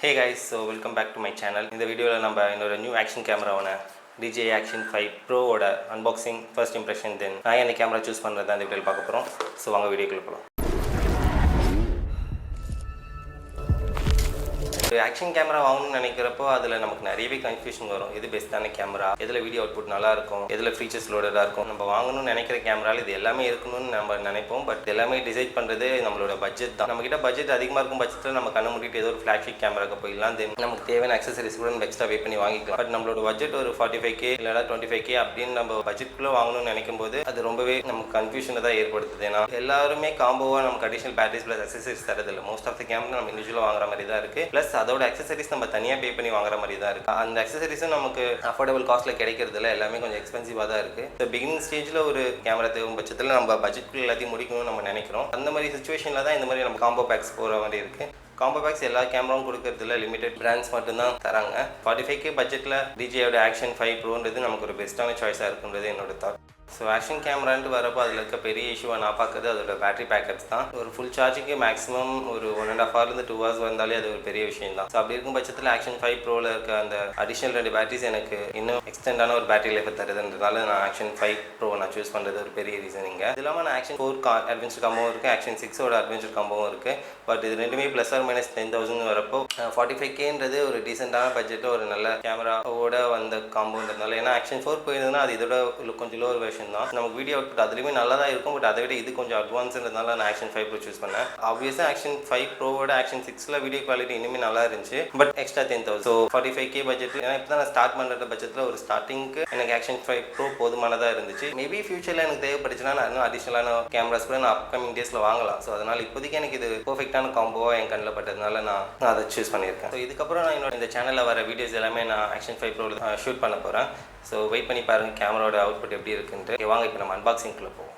Hey guys, so welcome back to my channel. In the video, நம்ம இன்னொரு new action கேமராவான DJI Action 5 Pro ஓட unboxing first impression then நான் என்ன camera choose பண்ணுறது அந்த வீடியோவில் பார்க்க போகிறோம். ஸோ வாங்க வீடியோக்குள்ள போகலாம். ஒரு ஆக்ஷன் கேமரா வாங்கணும்னு நினைக்கிறப்போ அதில் நமக்கு நிறையவே கன்ஃபியூஷன் வரும். எது பெஸ்ட்டான கேமரா, எதில் வீடியோ அவுட்புட் நல்லா இருக்கும், எதில் ஃபீச்சர்ஸ் லோடடாக இருக்கும். நம்ம வாங்கணும்னு நினைக்கிற கேமராவில் இது எல்லாமே இருக்கணும்னு நம்ம நினைப்போம். பட் எல்லாமே டிசைட் பண்ணுறது நம்மளோட பட்ஜெட் தான். நம்மகிட்ட பட்ஜெட் அதிகமாக இருக்கும் பட்சத்தில் நம்ம கண்ண மூடிட்டு ஏதோ ஒரு ஃப்ளாக்ஷிப் கேமராக்கு போயிடலாம். தென் நமக்கு தேவையான அக்சசரிஸ் கூட நம்ம எக்ஸ்ட்ரா வே பண்ணி வாங்கிக்கலாம். பட் நம்மளோட பட்ஜெட் ஒரு 45K இல்லைனா 25K அப்படின்னு நம்ம பட்ஜெட்குள்ளே வாங்கணும்னு நினைக்கும் போது அது ரொம்பவே நமக்கு கன்ஃபியூஷனை தான் ஏற்படுத்துது. ஏன்னா எல்லாருமே காம்போவாக நமக்கு அடிஷனல் பேட்டரிஸ் ப்ளஸ் அக்சசரிஸ் தரதில்லை. மோஸ்ட் ஆஃப் த கேமரா நம்ம இண்டிவிஜுவலாக வாங்குற மாதிரி தான் இருக்குது. ப்ளஸ் அதோட அக்சசரிஸ் நம்ம தனியாக பே பண்ணி வாங்குற மாதிரி தான் இருக்குது. அந்த அக்சசரிஸும் நமக்கு அஃபோர்டபுள் காஸ்ட்டில் கிடைக்கிறதுல எல்லாமே கொஞ்சம் எக்ஸ்பென்சிவாக தான் இருக்குது. ஸோ பிகினிங் ஸ்டேஜில் ஒரு கேமரா தேவையும் பட்சத்தில் நம்ம பட்ஜெட்குள்ள எல்லாத்தையும் முடிக்கணும்னு நம்ம நினைக்கிறோம். அந்த மாதிரி சுச்சுவேஷனில் தான் இந்த மாதிரி நம்ம காம்போ பேக்ஸ் போகிற மாதிரி இருக்குது. காம்போ பேக்ஸ் எல்லா கேமராவும் கொடுக்கறதுல லிமிடெட் பிராண்ட்ஸ் மட்டும்தான் தராங்க. 45K பட்ஜெட்டில் DJIயோட Action 5 Proன்றது நமக்கு ஒரு பெஸ்ட்டான சாய்ஸாக இருக்குன்றது என்னோட தாட். ஸோ ஆக்ஷன் கேமரான்ட்டு வரப்போ அதில் இருக்க பெரிய இஷ்யூவாக நான் பார்க்குறது அதோட பேட்டரி பேக்கப்ஸ் தான். ஒரு ஃபுல் சார்ஜுக்கு மேக்ஸிமம் ஒரு 1.5 ஹவர்லேருந்து 2 ஹவர்ஸ் வந்தாலே அது ஒரு பெரிய விஷயம் தான். ஸோ அப்படி இருக்கும் பட்சத்தில் Action 5 Proவில் இருக்க அந்த அடிஷனல் 2 பேட்டரிஸ் எனக்கு இன்னும் எக்ஸ்டெண்டான ஒரு பேட்டரி லைஃப் தருதுன்றதால நான் Action 5 Pro நான் சூஸ் பண்ணுறது ஒரு பெரிய ரீசனிங்க. இது இல்லாமல் நான் Action 4 அட்வென்ச்சர் காம்போவும் இருக்குது, Action 6ஓட அட்வென்ச்சர் காம்போவும் இருக்குது. பட் இது ரெண்டுமே ப்ளஸ் ஆர் மைனஸ் 10,000 வரப்போ 45Kன்றது ஒரு டீசெண்டான பட்ஜெட்டில் ஒரு நல்ல கேமராவோட வந்த காம்போன்றதுனால. ஏன்னா Action 4 போயிருந்ததுன்னா அது இதோட கொஞ்சம் லோவர் வெர்ஷன் தான். நமக்கு வீடியோ அவுட்புட் அதுலேயுமே நல்லா தான் இருக்கும். பட் அதை விட இது கொஞ்சம் அட்வான்ஸ்ன்றதுனால நான் Action 5 Pro சூஸ் பண்ணேன். ஆப்வியஸாக Action 5 Proவோட Action 6ல வீடியோ குவாலிட்டி இனிமேல் நல்லா இருந்துச்சு. But extra 10,000. So 45K budget ஏன்னா இப்போ தான் நான் ஸ்டார்ட் பண்ணுற பட்ஜெட்டில் ஒரு ஸ்டார்டிங்க்கு எனக்கு Action 5 Pro போதுமானதாக இருந்துச்சு. மேபி ஃபியூச்சரில் எனக்கு தேவைப்பட்டுச்சுன்னா நான் இன்னும் அடிஷனலான கேமராஸ் கூட நான் அப்கமிங் டேஸில் வாங்கலாம். ஸோ அதனால் இப்போதைக்கு எனக்கு இது பர்ஃபெக்டான காம்போவாக என் கண்ணில் பட்டதுனால நான் அதை சூஸ் பண்ணியிருக்கேன். ஸோ இதுக்கப்புறம் நான் என்னோட இந்த சேனலில் வர வீடியோஸ் எல்லாமே நான் Action 5 Pro ஷூட் பண்ண போகிறேன். ஸோ வெயிட் பண்ணி பாருங்கள் கேமராவோட அவுட்புட் எப்படி இருக்குன்ட்டு. வாங்க இப்போ நம்ம அன்பாக்சிங்க்குள்ளே போவோம்.